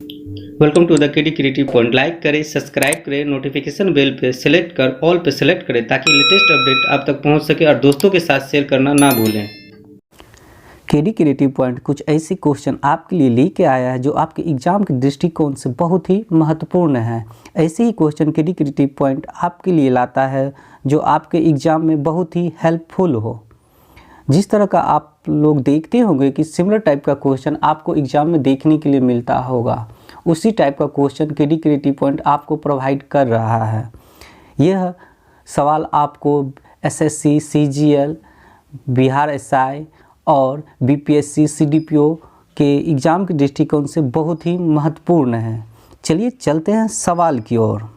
Welcome to the KD creative point. Like करें, subscribe करें, notification bell पे select कर ऑल पे सेलेक्ट करें ताकि लेटेस्ट अपडेट आप तक पहुंच सके और दोस्तों के साथ शेयर करना ना भूलें। केडी क्रिएटिव पॉइंट कुछ ऐसे क्वेश्चन आपके लिए लेके आया है जो आपके एग्जाम के दृष्टिकोण से बहुत ही महत्वपूर्ण है। ऐसे ही क्वेश्चन केडी क्रिएटिव पॉइंट आपके लिए लाता है जो आपके एग्जाम में बहुत ही हेल्पफुल हो। जिस तरह का आप लोग देखते होंगे कि सिमिलर टाइप का क्वेश्चन आपको एग्जाम में देखने के लिए मिलता होगा, उसी टाइप का क्वेश्चन केडी क्रिएटिव पॉइंट आपको प्रोवाइड कर रहा है। यह सवाल आपको एसएससी, सीजीएल, बिहार एसआई और बीपीएससी, सीडीपीओ के एग्ज़ाम के दृष्टिकोण से बहुत ही महत्वपूर्ण है। चलिए चलते हैं सवाल की ओर।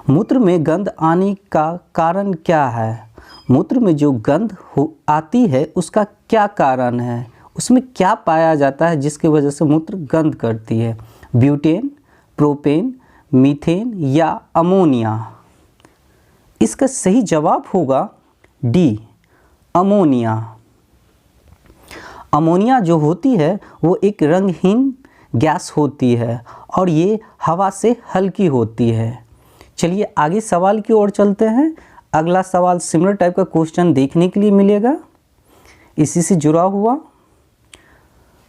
मूत्र में गंध आने का कारण क्या है? मूत्र में जो गंध आती है उसका क्या कारण है? उसमें क्या पाया जाता है जिसकी वजह से मूत्र गंध करती है? ब्यूटेन, प्रोपेन, मीथेन या अमोनिया? इसका सही जवाब होगा डी, अमोनिया। अमोनिया जो होती है वो एक रंगहीन गैस होती है और ये हवा से हल्की होती है। चलिए आगे सवाल की ओर चलते हैं। अगला सवाल सिमिलर टाइप का क्वेश्चन देखने के लिए मिलेगा, इसी से जुड़ा हुआ।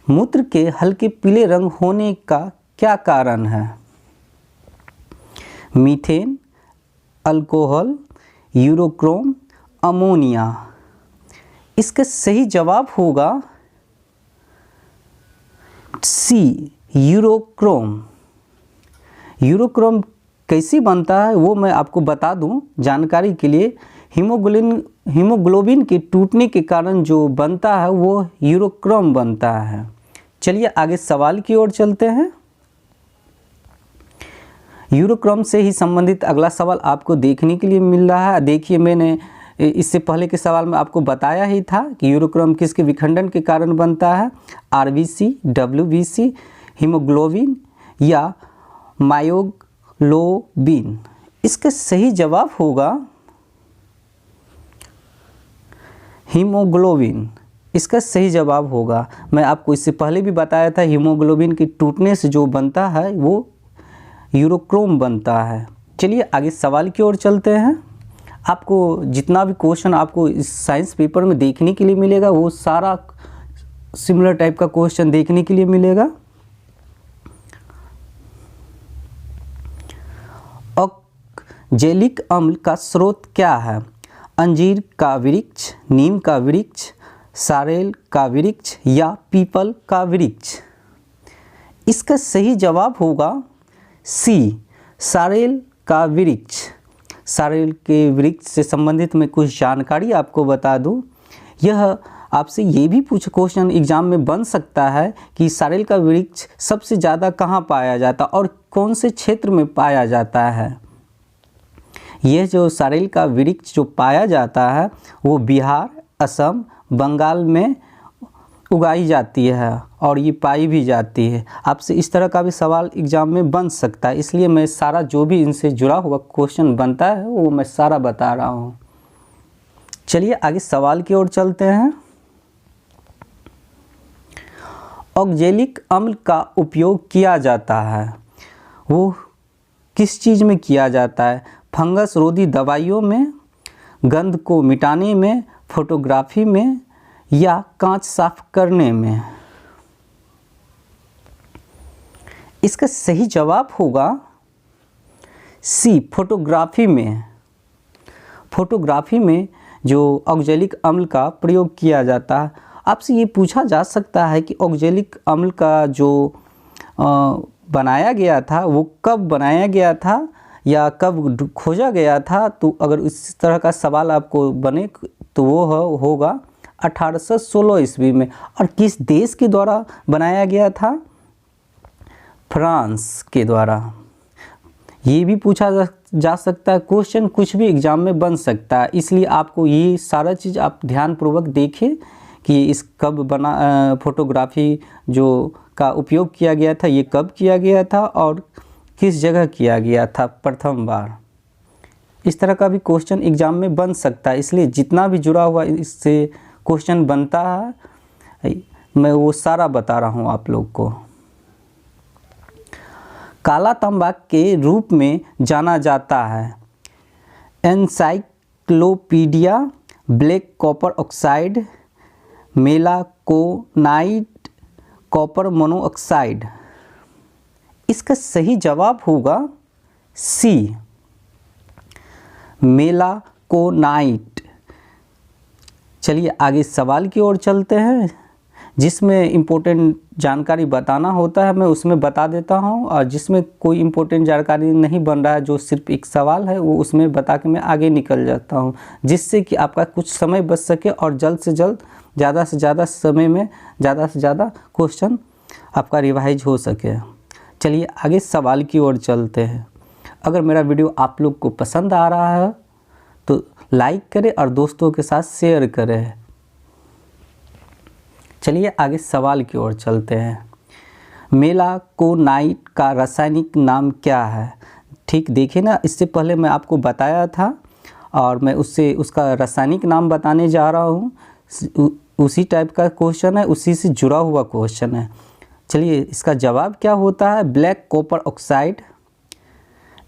मूत्र के हल्के पीले रंग होने का क्या कारण है? Methane, alcohol, urochrome, ammonia? इसका सही जवाब होगा सी, यूरोक्रोम। यूरोक्रोम कैसी बनता है वो मैं आपको बता दूं जानकारी के लिए। हीमोग्लोबिन के टूटने के कारण जो बनता है वो यूरोक्रोम बनता है। चलिए आगे सवाल की ओर चलते हैं। यूरोक्रोम से ही संबंधित अगला सवाल आपको देखने के लिए मिल रहा है। देखिए, मैंने इससे पहले के सवाल में आपको बताया ही था कि यूरोक्रोम किसके विखंडन के कारण बनता है? आरबीसी, डब्ल्यूबीसी, हीमोग्लोबिन या मायोग्लोबिन? इसका सही जवाब होगा हीमोग्लोबिन। इसका सही जवाब होगा। मैं आपको इससे पहले भी बताया था, हीमोग्लोबिन के टूटने से जो बनता है वो यूरोक्रोम बनता है। चलिए आगे सवाल की ओर चलते हैं। आपको जितना भी क्वेश्चन आपको इस साइंस पेपर में देखने के लिए मिलेगा वो सारा सिमिलर टाइप का क्वेश्चन देखने के लिए मिलेगा। ऑक्जेलिक अम्ल का स्रोत क्या है? अंजीर का वृक्ष, नीम का वृक्ष, सारेल का वृक्ष या पीपल का वृक्ष? इसका सही जवाब होगा सी, सारेल का वृक्ष। सारेल के वृक्ष से संबंधित मैं कुछ जानकारी आपको बता दूं। यह आपसे ये भी क्वेश्चन एग्जाम में बन सकता है कि सारेल का वृक्ष सबसे ज़्यादा कहाँ पाया जाता और कौन से क्षेत्र में पाया जाता है। यह जो सारेल का वृक्ष जो पाया जाता है वो बिहार, असम, बंगाल में उगाई जाती है और ये पाई भी जाती है। आपसे इस तरह का भी सवाल एग्जाम में बन सकता है, इसलिए मैं सारा जो भी इनसे जुड़ा हुआ क्वेश्चन बनता है वो मैं सारा बता रहा हूँ। चलिए आगे सवाल की ओर चलते हैं। ऑक्जेलिक अम्ल का उपयोग किया जाता है, वो किस चीज़ में किया जाता है? फंगस रोधी दवाइयों में, गंध को मिटाने में, फोटोग्राफी में या कांच साफ करने में? इसका सही जवाब होगा सी, फोटोग्राफी में। फोटोग्राफी में जो ऑक्जेलिक अम्ल का प्रयोग किया जाता है। आपसे ये पूछा जा सकता है कि ऑक्जेलिक अम्ल का जो बनाया गया था वो कब बनाया गया था या कब खोजा गया था? तो अगर इस तरह का सवाल आपको बने तो वो होगा 1816 ईस्वी में। और किस देश के द्वारा बनाया गया था? फ्रांस के द्वारा। ये भी पूछा जा सकता है, क्वेश्चन कुछ भी एग्जाम में बन सकता है, इसलिए आपको ये सारा चीज़ आप ध्यानपूर्वक देखें कि इस कब बना फोटोग्राफी जो का उपयोग किया गया था, ये कब किया गया था और किस जगह किया गया था प्रथम बार। इस तरह का भी क्वेश्चन एग्जाम में बन सकता है, इसलिए जितना भी जुड़ा हुआ इससे क्वेश्चन बनता है मैं वो सारा बता रहा हूँ आप लोग को। काला तांबा के रूप में जाना जाता है? Encyclopedia, black copper oxide, melaconite, copper monoxide. इसका सही जवाब होगा सी, मेलाकोनाइट। चलिए आगे सवाल की ओर चलते हैं, जिसमें इम्पोर्टेंट जानकारी बताना होता है मैं उसमें बता देता हूं, और जिसमें कोई इम्पोर्टेंट जानकारी नहीं बन रहा है, जो सिर्फ एक सवाल है, वो उसमें बता के मैं आगे निकल जाता हूं, जिससे कि आपका कुछ समय बच सके और जल्द से जल्द ज़्यादा से ज़्यादा समय में ज़्यादा से ज़्यादा क्वेश्चन आपका रिवाइज हो सके। चलिए आगे सवाल की ओर चलते हैं। अगर मेरा वीडियो आप लोग को पसंद आ रहा है तो लाइक करें और दोस्तों के साथ शेयर करें। चलिए आगे सवाल की ओर चलते हैं। मेलाकोनाइट का रासायनिक नाम क्या है? ठीक देखिए ना, इससे पहले मैं आपको बताया था और मैं उसका रासायनिक नाम बताने जा रहा हूँ। उसी टाइप का क्वेश्चन है, उसी से जुड़ा हुआ क्वेश्चन है। चलिए इसका जवाब क्या होता है? Black copper oxide,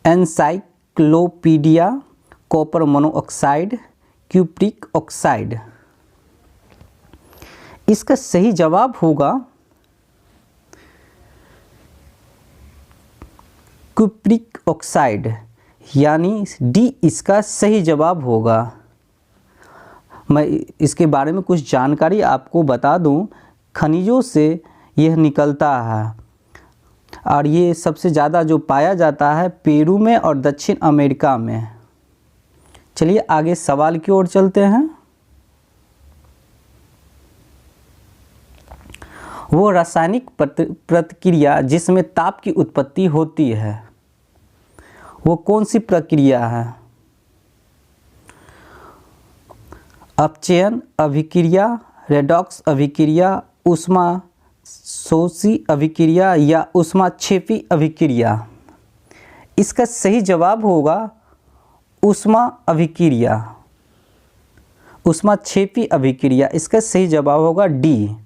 encyclopedia, copper monoxide, cupric oxide. इसका सही जवाब होगा क्यूप्रिक ऑक्साइड, यानी डी इसका सही जवाब होगा। मैं इसके बारे में कुछ जानकारी आपको बता दूं। खनिजों से यह निकलता है और ये सबसे ज़्यादा जो पाया जाता है पेरू में और दक्षिण अमेरिका में। चलिए आगे सवाल की ओर चलते हैं। वो रासायनिक प्रतिक्रिया जिसमें ताप की उत्पत्ति होती है, वो कौन सी प्रक्रिया है? अपचयन अभिक्रिया, रेडॉक्स अभिक्रिया, ऊष्मा शोषी अभिक्रिया या ऊष्माक्षेपी अभिक्रिया? इसका सही जवाब होगा ऊष्मा अभिक्रिया, ऊष्माक्षेपी अभिक्रिया। इसका सही जवाब होगा डी।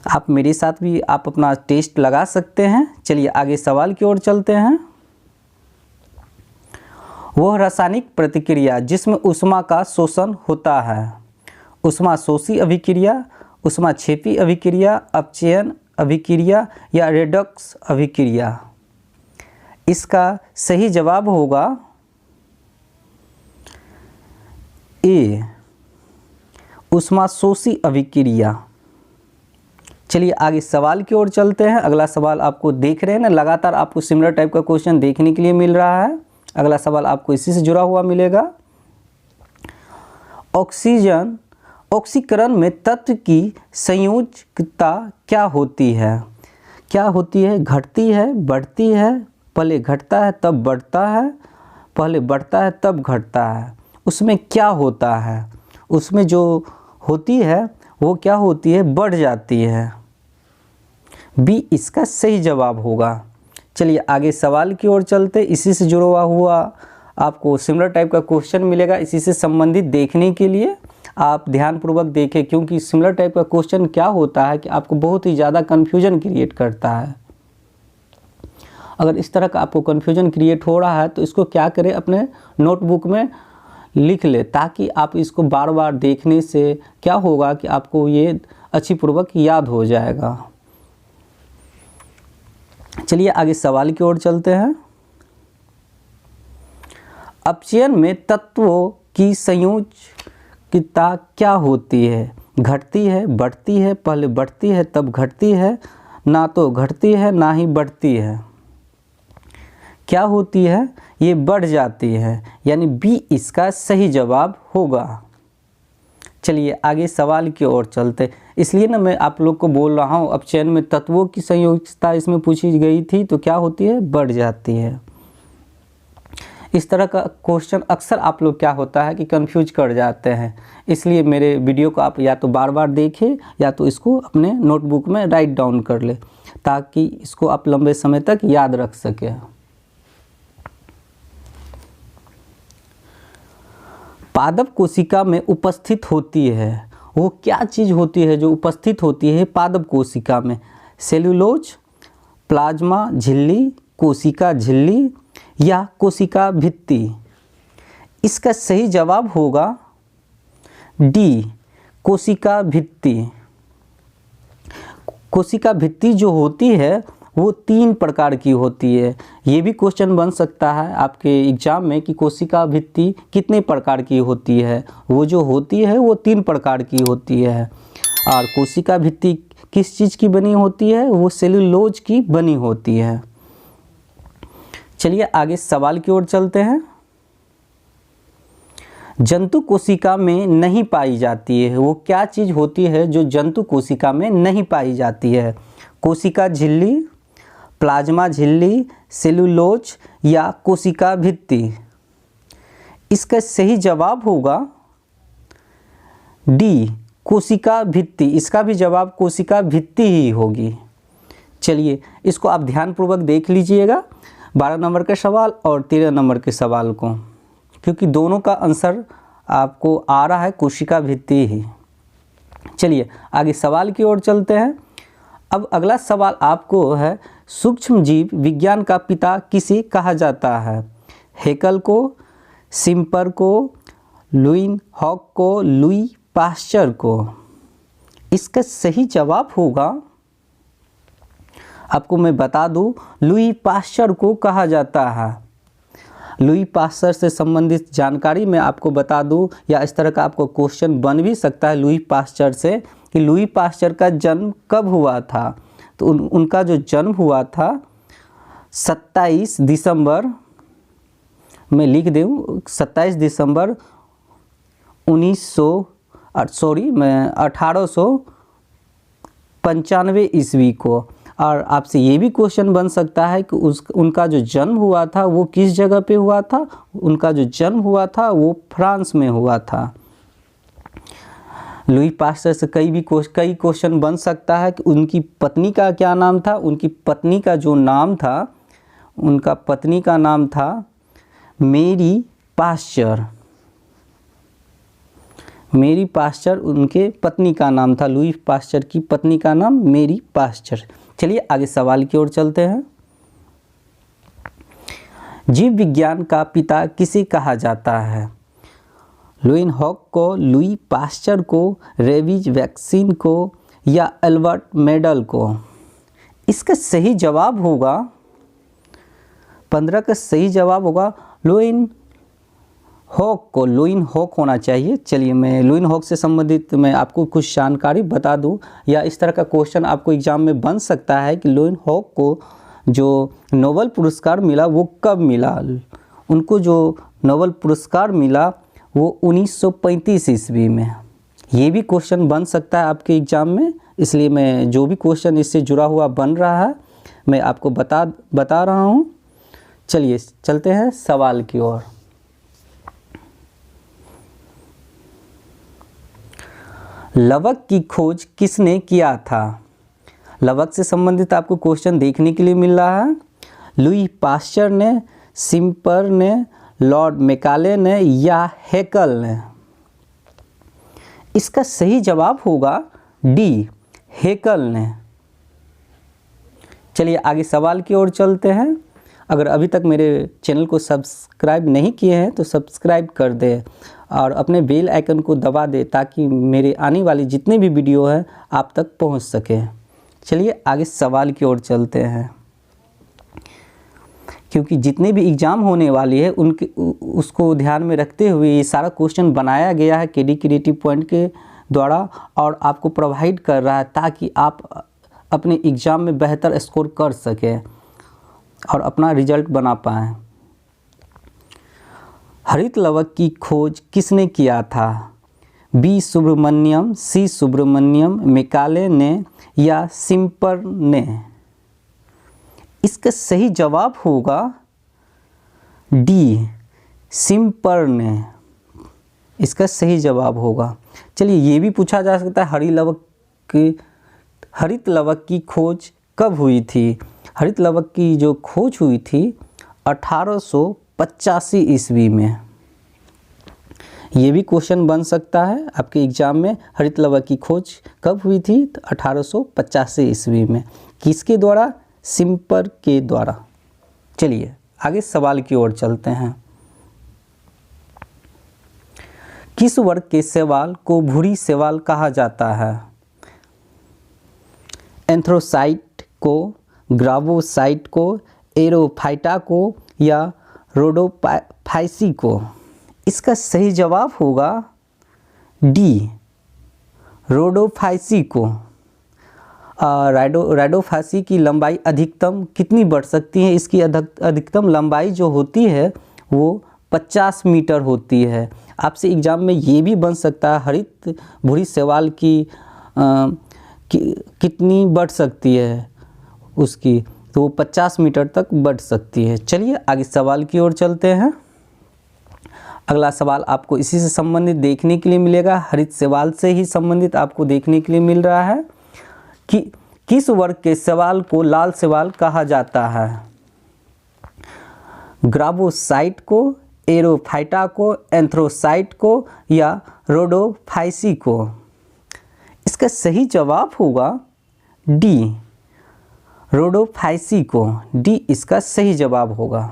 आप मेरे साथ भी आप अपना टेस्ट लगा सकते हैं। चलिए आगे सवाल की ओर चलते हैं। वह रासायनिक प्रतिक्रिया जिसमें ऊष्मा का शोषण होता है, ऊष्मा शोषी अभिक्रिया, ऊष्माक्षेपी अभिक्रिया, अपचयन अभिक्रिया या रेडॉक्स अभिक्रिया? इसका सही जवाब होगा ए, ऊष्मा शोषी अभिक्रिया। चलिए आगे सवाल की ओर चलते हैं। अगला सवाल आपको देख रहे हैं ना, लगातार आपको सिमिलर टाइप का क्वेश्चन देखने के लिए मिल रहा है। अगला सवाल आपको इसी से जुड़ा हुआ मिलेगा। ऑक्सीकरण में तत्व की संयोजकता क्या होती है? क्या होती है? घटती है, बढ़ती है, पहले घटता है तब बढ़ता है, पहले बढ़ता है तब घटता है? उसमें क्या होता है? उसमें जो होती है वो क्या होती है? बढ़ जाती है। बी इसका सही जवाब होगा। चलिए आगे सवाल की ओर चलते। इसी से जुड़ा हुआ आपको सिमिलर टाइप का क्वेश्चन मिलेगा। इसी से संबंधित देखने के लिए आप ध्यानपूर्वक देखें, क्योंकि सिमिलर टाइप का क्वेश्चन क्या होता है कि आपको बहुत ही ज़्यादा कन्फ्यूजन क्रिएट करता है। अगर इस तरह का आपको कन्फ्यूजन क्रिएट हो रहा है तो इसको क्या करें, अपने नोटबुक में लिख ले, ताकि आप इसको बार बार देखने से क्या होगा कि आपको ये अच्छी पूर्वक याद हो जाएगा। चलिए आगे सवाल की ओर चलते हैं। अपचयन में तत्वों की संयोजकता क्या होती है? घटती है, बढ़ती है, पहले बढ़ती है तब घटती है, ना तो घटती है ना ही बढ़ती है? क्या होती है? ये बढ़ जाती है, यानी बी इसका सही जवाब होगा। चलिए आगे सवाल की ओर चलते। इसलिए ना मैं आप लोग को बोल रहा हूँ, अपचयन में तत्वों की संयोजकता इसमें पूछी गई थी तो क्या होती है? बढ़ जाती है। इस तरह का क्वेश्चन अक्सर आप लोग क्या होता है कि कंफ्यूज कर जाते हैं। इसलिए मेरे वीडियो को आप या तो बार बार देखें या तो इसको अपने नोटबुक में राइट डाउन कर ले, ताकि इसको आप लंबे समय तक याद रख सकें। पादप कोशिका में उपस्थित होती है, वो क्या चीज़ होती है जो उपस्थित होती है पादप कोशिका में? सेल्यूलोज, प्लाज्मा झिल्ली, कोशिका झिल्ली या कोशिका भित्ति? इसका सही जवाब होगा डी, कोशिका भित्ति। कोशिका भित्ति जो होती है वो 3 प्रकार की होती है। ये भी क्वेश्चन बन सकता है आपके एग्जाम में कि कोशिका भित्ति कितने प्रकार की होती है। वो जो होती है वो 3 प्रकार की होती है। और कोशिका भित्ति किस चीज़ की बनी होती है? वो सेलुलोज की बनी होती है। चलिए आगे सवाल की ओर चलते हैं। जंतु कोशिका में नहीं पाई जाती है, वो क्या चीज़ होती है जो जंतु कोशिका में नहीं पाई जाती है? कोशिका झिल्ली, प्लाज्मा झिल्ली, सेलुलोज या कोशिका भित्ति? इसका सही जवाब होगा डी, कोशिका भित्ति। इसका भी जवाब कोशिका भित्ति ही होगी। चलिए इसको आप ध्यानपूर्वक देख लीजिएगा, 12 नंबर के सवाल और 13 नंबर के सवाल को, क्योंकि दोनों का आंसर आपको आ रहा है कोशिका भित्ति ही। चलिए आगे सवाल की ओर चलते हैं। अब अगला सवाल आपको है, सूक्ष्म जीव विज्ञान का पिता किसे कहा जाता है? हेकल को, सिम्पर को, लुईन हॉक को, लुई पाश्चर को? इसका सही जवाब होगा, आपको मैं बता दूं, लुई पाश्चर को कहा जाता है। लुई पाश्चर से संबंधित जानकारी मैं आपको बता दूं, या इस तरह का आपको क्वेश्चन बन भी सकता है लुई पाश्चर से कि लुई पाश्चर का जन्म कब हुआ था? तो उनका जो जन्म हुआ था 27 दिसंबर, मैं लिख दूँ 27 दिसंबर 1895 ईस्वी को। और आपसे ये भी क्वेश्चन बन सकता है कि उनका जो जन्म हुआ था वो किस जगह पे हुआ था? उनका जो जन्म हुआ था वो फ्रांस में हुआ था। लुई पाश्चर से कई क्वेश्चन बन सकता है कि उनकी पत्नी का क्या नाम था? उनकी पत्नी का जो नाम था, उनका पत्नी का नाम था मेरी पाश्चर। मेरी पाश्चर उनके पत्नी का नाम था। लुई पाश्चर की पत्नी का नाम मेरी पाश्चर। चलिए आगे सवाल की ओर चलते हैं। जीव विज्ञान का पिता किसे कहा जाता है? लुईन हॉक को, लुई पाश्चर को, रेबीज वैक्सीन को या एल्बर्ट मेंडल को? इसका सही जवाब होगा 15 का सही जवाब होगा लुईन हॉक को। लुईन हॉक होना चाहिए। चलिए मैं लुईन हॉक से संबंधित मैं आपको कुछ जानकारी बता दूं, या इस तरह का क्वेश्चन आपको एग्जाम में बन सकता है कि लुईन हॉक को जो नोबेल पुरस्कार मिला वो कब मिला? उनको जो नोबेल पुरस्कार मिला वो 1935 ईस्वी में। ये भी क्वेश्चन बन सकता है आपके एग्ज़ाम में, इसलिए मैं जो भी क्वेश्चन इससे जुड़ा हुआ बन रहा है मैं आपको बता रहा हूँ। चलिए चलते हैं सवाल की ओर। लवक की खोज किसने किया था? लवक से संबंधित आपको क्वेश्चन देखने के लिए मिल रहा है। लुई पाश्चर ने, सिम्पर ने, लॉर्ड मैकाले ने या हेकल ने? इसका सही जवाब होगा डी, हेकल ने। चलिए आगे सवाल की ओर चलते हैं। अगर अभी तक मेरे चैनल को सब्सक्राइब नहीं किए हैं तो सब्सक्राइब कर दें और अपने बेल आइकन को दबा दें ताकि मेरे आने वाली जितने भी वीडियो हैं आप तक पहुंच सके। चलिए आगे सवाल की ओर चलते हैं, क्योंकि जितने भी एग्ज़ाम होने वाली है उनके उसको ध्यान में रखते हुए ये सारा क्वेश्चन बनाया गया है केडी क्रिएटिव पॉइंट के द्वारा और आपको प्रोवाइड कर रहा है ताकि आप अपने एग्ज़ाम में बेहतर स्कोर कर सकें और अपना रिजल्ट बना पाएँ। हरित लवक की खोज किसने किया था? बी सुब्रमण्यम, सी सुब्रमण्यम, मैकाले ने या सिम्पर ने? इसका सही जवाब होगा डी, सिम्पर ने। इसका सही जवाब होगा। चलिए ये भी पूछा जा सकता है हरित लवक की खोज कब हुई थी? हरित लवक की जो खोज हुई थी 1885 ईस्वी में। ये भी क्वेश्चन बन सकता है आपके एग्ज़ाम में। हरित लवक की खोज कब हुई थी? तो 1885 ईस्वी में। किसके द्वारा? सिंपर के द्वारा। चलिए आगे सवाल की ओर चलते हैं। किस वर्ग के शैवाल को भूरी शैवाल कहा जाता है? एंथ्रोसाइट को, ग्रावोसाइट को, एरोफाइटा को या रोडोफाइसी को? इसका सही जवाब होगा डी, रोडोफाइसी को। राइडोफाइसी की लंबाई अधिकतम कितनी बढ़ सकती है? इसकी अधिकतम लंबाई जो होती है वो 50 मीटर होती है। आपसे एग्जाम में ये भी बन सकता है हरित भूरी शैवाल की कितनी बढ़ सकती है उसकी, तो वो 50 मीटर तक बढ़ सकती है। चलिए आगे सवाल की ओर चलते हैं। अगला सवाल आपको इसी से संबंधित देखने के लिए मिलेगा, हरित शैवाल से ही संबंधित आपको देखने के लिए मिल रहा है कि किस वर्ग के शैवाल को लाल शैवाल कहा जाता है? ग्रावोसाइट को, एरोफाइटा को, एंथ्रोसाइट को या रोडोफाइसी को? इसका सही जवाब होगा डी, रोडोफाइसी को। डी इसका सही जवाब होगा।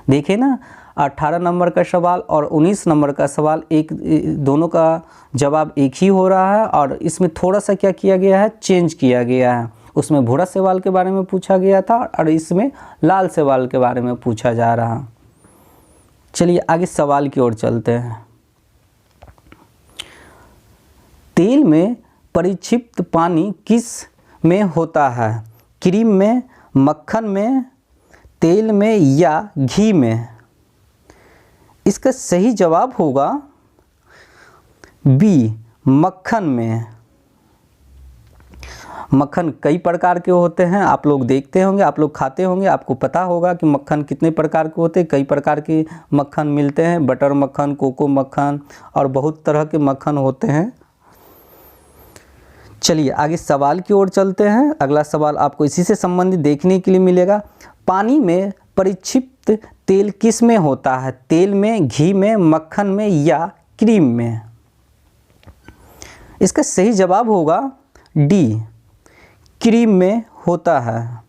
देखिए ना, 18 नंबर का सवाल और 19 नंबर का सवाल दोनों का जवाब एक ही हो रहा है, और इसमें थोड़ा सा क्या किया गया है, चेंज किया गया है। उसमें भूरा शैवाल के बारे में पूछा गया था और इसमें लाल शैवाल के बारे में पूछा जा रहा। चलिए आगे सवाल की ओर चलते हैं। तेल में परिक्षिप्त पानी किस में होता है? क्रीम में, मक्खन में, तेल में या घी में? इसका सही जवाब होगा बी, मक्खन में। मक्खन कई प्रकार के होते हैं, आप लोग देखते होंगे, आप लोग खाते होंगे, आपको पता होगा कि मक्खन कितने प्रकार के होते हैं। कई प्रकार के मक्खन मिलते हैं, बटर मक्खन, कोको मक्खन और बहुत तरह के मक्खन होते हैं। चलिए आगे सवाल की ओर चलते हैं। अगला सवाल आपको इसी से संबंधित देखने के लिए मिलेगा। पानी में परिक्षिप्त तेल किस में होता है? तेल में, घी में, मक्खन में या क्रीम में? इसका सही जवाब होगा डी, क्रीम में होता है।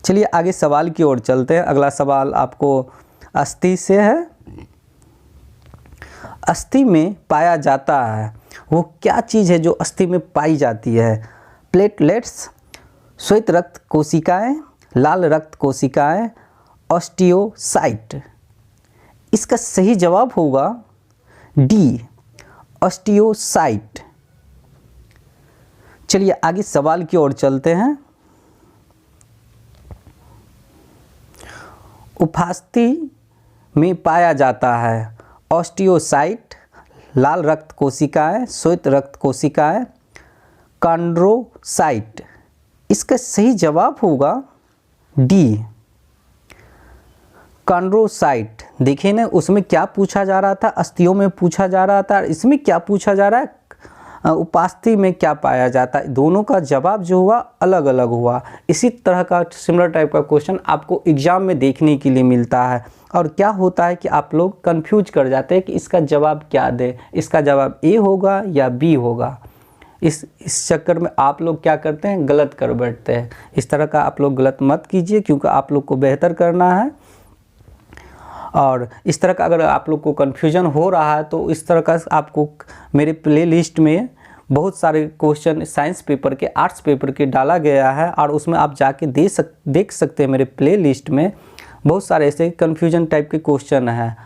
चलिए आगे सवाल की ओर चलते हैं। अगला सवाल आपको अस्थि से है। अस्थि में पाया जाता है, वो क्या चीज़ है जो अस्थि में पाई जाती है? प्लेटलेट्स, श्वेत रक्त कोशिकाएं, लाल रक्त कोशिकाएं, ऑस्टियोसाइट? इसका सही जवाब होगा डी, ऑस्टियोसाइट। चलिए आगे सवाल की ओर चलते हैं। उपास्थि में पाया जाता है ऑस्टियोसाइट, लाल रक्त कोशिकाएं, श्वेत रक्त कोशिकाएं, कॉन्ड्रोसाइट? इसका सही जवाब होगा डी, कॉन्ड्रोसाइट। देखिए ना, उसमें क्या पूछा जा रहा था, अस्थियों में पूछा जा रहा था, इसमें क्या पूछा जा रहा है, उपास्थि में क्या पाया जाता है। दोनों का जवाब जो हुआ अलग अलग हुआ। इसी तरह का सिमिलर टाइप का क्वेश्चन आपको एग्जाम में देखने के लिए मिलता है। और क्या होता है कि आप लोग कंफ्यूज कर जाते हैं कि इसका जवाब क्या दें, इसका जवाब ए होगा या बी होगा। इस चक्कर में आप लोग क्या करते हैं, गलत कर बैठते हैं। इस तरह का आप लोग गलत मत कीजिए, क्योंकि आप लोग को बेहतर करना है। और इस तरह का अगर आप लोग को कन्फ्यूजन हो रहा है तो इस तरह का आपको मेरे प्लेलिस्ट में बहुत सारे क्वेश्चन साइंस पेपर के, आर्ट्स पेपर के डाला गया है, और उसमें आप जाके देख सकते हैं। मेरे प्लेलिस्ट में बहुत सारे ऐसे कन्फ्यूजन टाइप के क्वेश्चन हैं,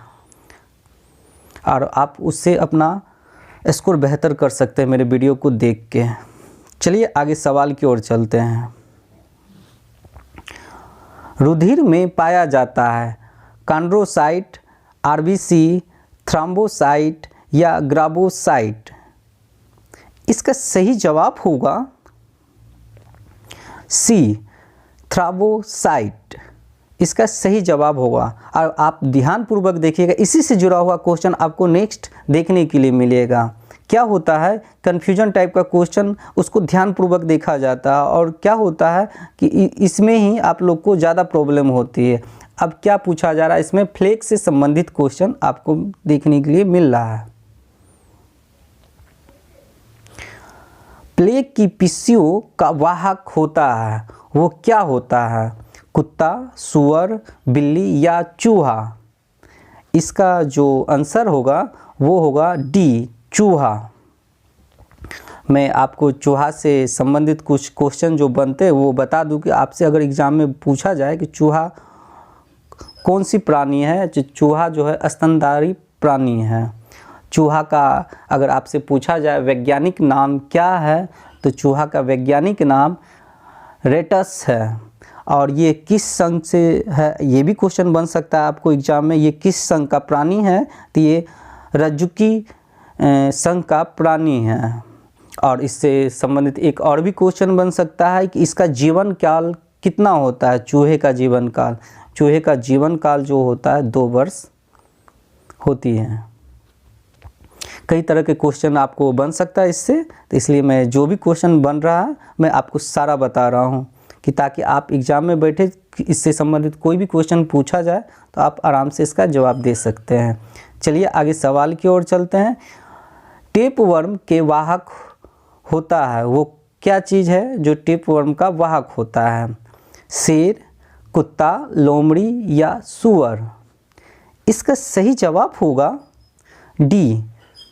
और आप उससे अपना स्कोर बेहतर कर सकते हैं मेरे वीडियो को देख के। चलिए आगे सवाल की ओर चलते हैं। रुधिर में पाया जाता है कॉन्ड्रोसाइट, आरबीसी, थ्रोम्बोसाइट या ग्राबोसाइट? इसका सही जवाब होगा सी, थ्रोम्बोसाइट। इसका सही जवाब होगा। और आप ध्यानपूर्वक देखिएगा, इसी से जुड़ा हुआ क्वेश्चन आपको नेक्स्ट देखने के लिए मिलेगा। क्या होता है, कन्फ्यूजन टाइप का क्वेश्चन उसको ध्यानपूर्वक देखा जाता है, और क्या होता है कि इसमें ही आप लोग को ज़्यादा प्रॉब्लम होती है। अब क्या पूछा जा रहा है, इसमें फ्लेक्स से संबंधित क्वेश्चन आपको देखने के लिए मिल रहा है। प्लेग की पिस्सियों का वाहक होता है वो क्या होता है? कुत्ता, सुअर, बिल्ली या चूहा? इसका जो आंसर होगा वो होगा डी, चूहा। मैं आपको चूहा से संबंधित कुछ क्वेश्चन जो बनते हैं वो बता दूं कि आपसे अगर एग्ज़ाम में पूछा जाए कि चूहा कौन सी प्राणी है, तो चूहा जो है स्तनधारी प्राणी है। चूहा का अगर आपसे पूछा जाए वैज्ञानिक नाम क्या है, तो चूहा का वैज्ञानिक नाम रेटस है। और ये किस संघ से है, ये भी क्वेश्चन बन सकता है आपको एग्जाम में। ये किस संघ का प्राणी है, तो ये रज्जुकी संघ का प्राणी है। और इससे संबंधित एक और भी क्वेश्चन बन सकता है कि इसका जीवन काल कितना होता है, चूहे का जीवन काल। चूहे का जीवन काल जो होता है 2 वर्ष होती है। कई तरह के क्वेश्चन आपको बन सकता है इससे, तो इसलिए मैं जो भी क्वेश्चन बन रहा है मैं आपको सारा बता रहा हूँ कि ताकि आप एग्ज़ाम में बैठे इससे संबंधित कोई भी क्वेश्चन पूछा जाए तो आप आराम से इसका जवाब दे सकते हैं। चलिए आगे सवाल की ओर चलते हैं। टेपवर्म के वाहक होता है वो क्या चीज़ है जो टेपवर्म का वाहक होता है? शेर, कुत्ता, लोमड़ी या सुअर? इसका सही जवाब होगा डी,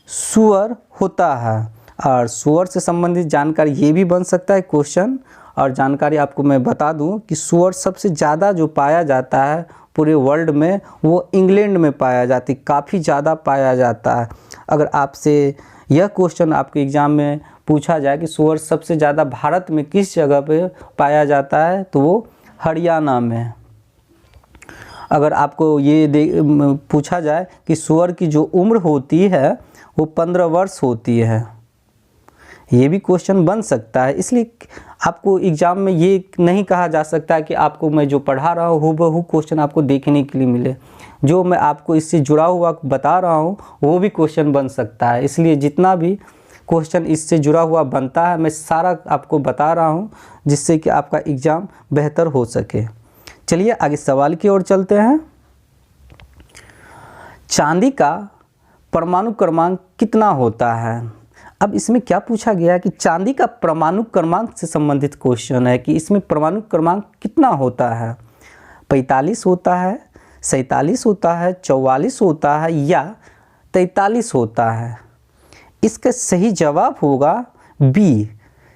सुअर होता है। और सुअर से संबंधित जानकारी ये भी बन सकता है क्वेश्चन। और जानकारी आपको मैं बता दूं कि सुअर सबसे ज़्यादा जो पाया जाता है पूरे वर्ल्ड में वो इंग्लैंड में पाया जाती, काफ़ी ज़्यादा पाया जाता है। अगर आपसे यह क्वेश्चन आपके एग्ज़ाम में पूछा जाए कि सुअर सबसे ज़्यादा भारत में किस जगह पे पाया जाता है, तो वो हरियाणा में। अगर आपको ये पूछा जाए कि सुअर की जो उम्र होती है वो 15 वर्ष होती है, ये भी क्वेश्चन बन सकता है। इसलिए आपको एग्ज़ाम में ये नहीं कहा जा सकता कि आपको मैं जो पढ़ा रहा हूँ हूबहू क्वेश्चन आपको देखने के लिए मिले। जो मैं आपको इससे जुड़ा हुआ बता रहा हूँ वो भी क्वेश्चन बन सकता है। इसलिए जितना भी क्वेश्चन इससे जुड़ा हुआ बनता है मैं सारा आपको बता रहा हूँ, जिससे कि आपका एग्ज़ाम बेहतर हो सके। चलिए आगे सवाल की ओर चलते हैं। चांदी का परमाणु क्रमांक कितना होता है? अब इसमें क्या पूछा गया कि चांदी का परमाणु क्रमांक से संबंधित क्वेश्चन है कि इसमें परमाणु क्रमांक कितना होता है? 45 होता है, 47 होता है, 44 होता है या 43 होता है? इसका सही जवाब होगा बी,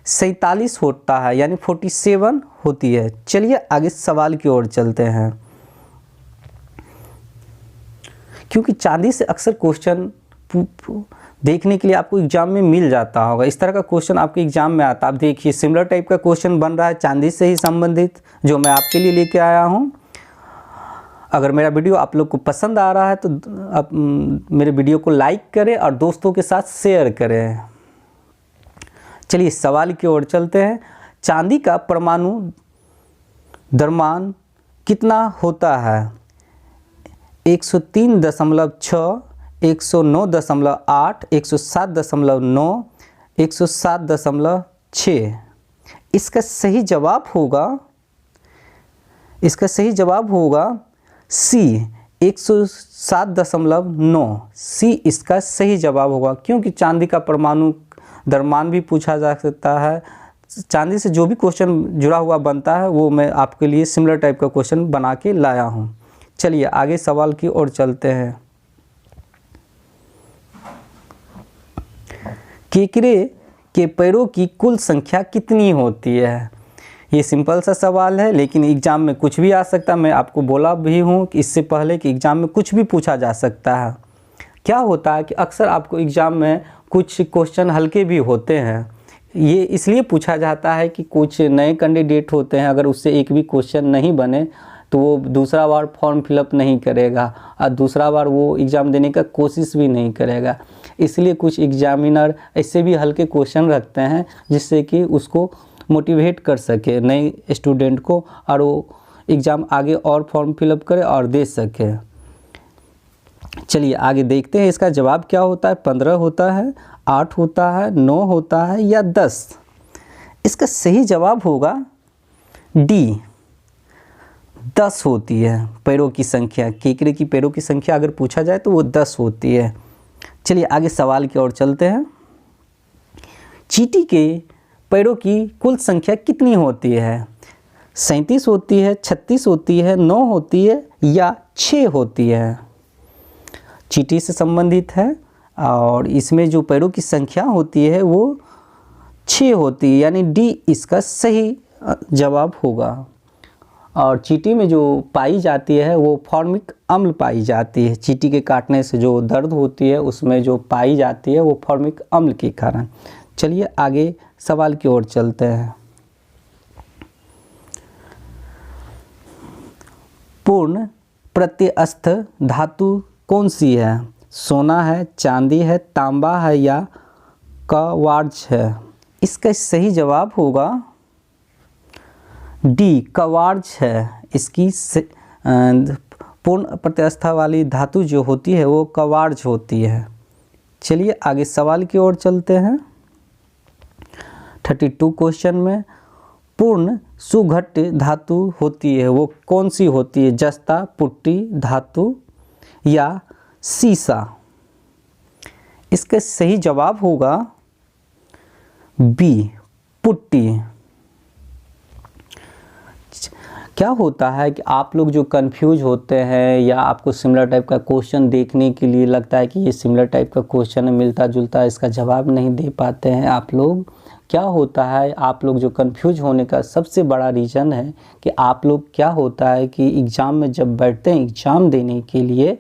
47 होता है, यानी 47 होती है। चलिए आगे सवाल की ओर चलते हैं। क्योंकि चांदी से अक्सर क्वेश्चन देखने के लिए आपको एग्जाम में मिल जाता होगा, इस तरह का क्वेश्चन आपके एग्जाम में आता। आप देखिए सिमिलर टाइप का क्वेश्चन बन रहा है चांदी से ही संबंधित, जो मैं आपके लिए लेके आया हूँ। अगर मेरा वीडियो आप लोग को पसंद आ रहा है तो आप मेरे वीडियो को लाइक करें और दोस्तों के साथ शेयर करें। चलिए सवाल की ओर चलते हैं। चांदी का परमाणु द्रव्यमान कितना होता है? 103.6, 109.8, 107.9, 107.6। इसका सही जवाब होगा सी, 107.9। सी इसका सही जवाब होगा, क्योंकि चांदी का परमाणु द्रव्यमान भी पूछा जा सकता है। चांदी से जो भी क्वेश्चन जुड़ा हुआ बनता है वो मैं आपके लिए सिमिलर टाइप का क्वेश्चन बना के लाया हूँ। चलिए आगे सवाल की ओर चलते हैं। केकड़े के पैरों की कुल संख्या कितनी होती है? ये सिंपल सा सवाल है, लेकिन एग्ज़ाम में कुछ भी आ सकता है। मैं आपको बोला भी हूँ कि इससे पहले कि एग्ज़ाम में कुछ भी पूछा जा सकता है। क्या होता है कि अक्सर आपको एग्ज़ाम में कुछ क्वेश्चन हल्के भी होते हैं। ये इसलिए पूछा जाता है कि कुछ नए कैंडिडेट होते हैं, अगर उससे एक भी क्वेश्चन नहीं बने तो वो दूसरा बार फॉर्म फिलअप नहीं करेगा और दूसरा बार वो एग्ज़ाम देने का कोशिश भी नहीं करेगा। इसलिए कुछ एग्जामिनर ऐसे भी हल्के क्वेश्चन रखते हैं जिससे कि उसको मोटिवेट कर सके नए स्टूडेंट को, और वो एग्ज़ाम आगे और फॉर्म फिलअप करे और दे सके। चलिए आगे देखते हैं इसका जवाब क्या होता है। 15 होता है, 8 होता है, 9 होता है या 10? इसका सही जवाब होगा डी, 10 होती है पैरों की संख्या। केकड़े की पैरों की संख्या अगर पूछा जाए तो वो 10 होती है। चलिए आगे सवाल की ओर चलते हैं। चींटी के पैरों की कुल संख्या कितनी होती है? 37 होती है, 36 होती है, 9 होती है या 6 होती है? चींटी से संबंधित है और इसमें जो पैरों की संख्या होती है वो 6 होती है, यानी डी इसका सही जवाब होगा। और चींटी में जो पाई जाती है वो फॉर्मिक अम्ल पाई जाती है। चींटी के काटने से जो दर्द होती है उसमें जो पाई जाती है वो फॉर्मिक अम्ल के कारण। चलिए आगे सवाल की ओर चलते हैं। पूर्ण प्रत्यस्थ धातु कौन सी है? सोना है, चांदी है, तांबा है या क्वार्ट्ज है? इसका सही जवाब होगा डी, क्वार्ट्ज है। इसकी पूर्ण प्रत्यवस्था वाली धातु जो होती है वो क्वार्ट्ज होती है। चलिए आगे सवाल की ओर चलते हैं। 32 क्वेश्चन में पूर्ण सुघट्ट धातु होती है वो कौन सी होती है? जस्ता, पुट्टी धातु या सीसा? इसका सही जवाब होगा बी, पुट्टी। क्या होता है कि आप लोग जो कंफ्यूज होते हैं या आपको सिमिलर टाइप का क्वेश्चन देखने के लिए लगता है कि ये सिमिलर टाइप का क्वेश्चन है, मिलता जुलता, इसका जवाब नहीं दे पाते हैं आप लोग। क्या होता है, आप लोग जो कंफ्यूज होने का सबसे बड़ा रीज़न है कि आप लोग क्या होता है कि एग्ज़ाम में जब बैठते हैं एग्ज़ाम देने के लिए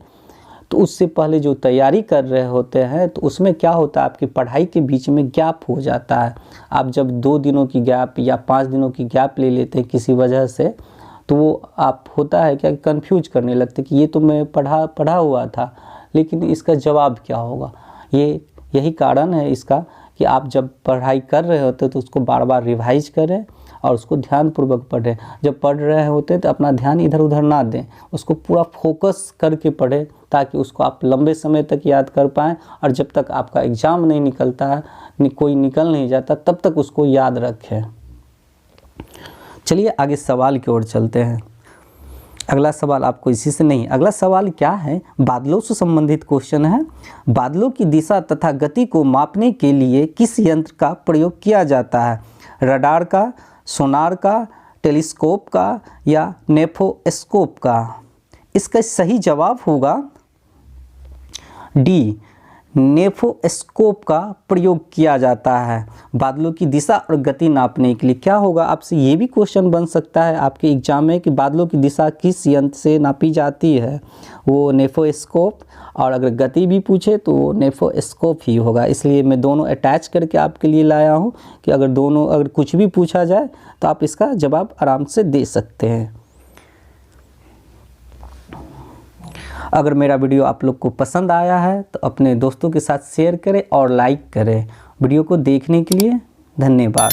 तो उससे पहले जो तैयारी कर रहे होते हैं तो उसमें क्या होता है आपकी पढ़ाई के बीच में गैप हो जाता है। आप जब 2 दिनों की गैप या 5 दिनों की गैप ले लेते हैं किसी वजह से तो वो आप होता है क्या कंफ्यूज करने लगते कि ये तो मैं पढ़ा हुआ था लेकिन इसका जवाब क्या होगा। यही कारण है इसका कि आप जब पढ़ाई कर रहे होते तो उसको बार बार रिवाइज करें और उसको ध्यानपूर्वक पढ़ें। जब पढ़ रहे होते तो अपना ध्यान इधर उधर ना दें, उसको पूरा फोकस करके पढ़ें ताकि उसको आप लंबे समय तक याद कर पाएँ और जब तक आपका एग्ज़ाम नहीं निकलता है, कोई निकल नहीं जाता, तब तक उसको याद रखें। चलिए आगे सवाल की ओर चलते हैं। अगला सवाल आपको इसी से नहीं, अगला सवाल क्या है? बादलों से संबंधित क्वेश्चन है। बादलों की दिशा तथा गति को मापने के लिए किस यंत्र का प्रयोग किया जाता है? रडार का, सोनार का, टेलीस्कोप का या नेफोस्कोप का? इसका सही जवाब होगा डी, नेफोस्कोप का प्रयोग किया जाता है बादलों की दिशा और गति नापने के लिए। क्या होगा, आपसे ये भी क्वेश्चन बन सकता है आपके एग्जाम में कि बादलों की दिशा किस यंत्र से नापी जाती है? वो नेफोस्कोप, और अगर गति भी पूछे तो वो नेफोस्कोप ही होगा। इसलिए मैं दोनों अटैच करके आपके लिए लाया हूँ कि अगर कुछ भी पूछा जाए तो आप इसका जवाब आराम से दे सकते हैं। अगर मेरा वीडियो आप लोग को पसंद आया है तो अपने दोस्तों के साथ शेयर करें और लाइक करें। वीडियो को देखने के लिए धन्यवाद।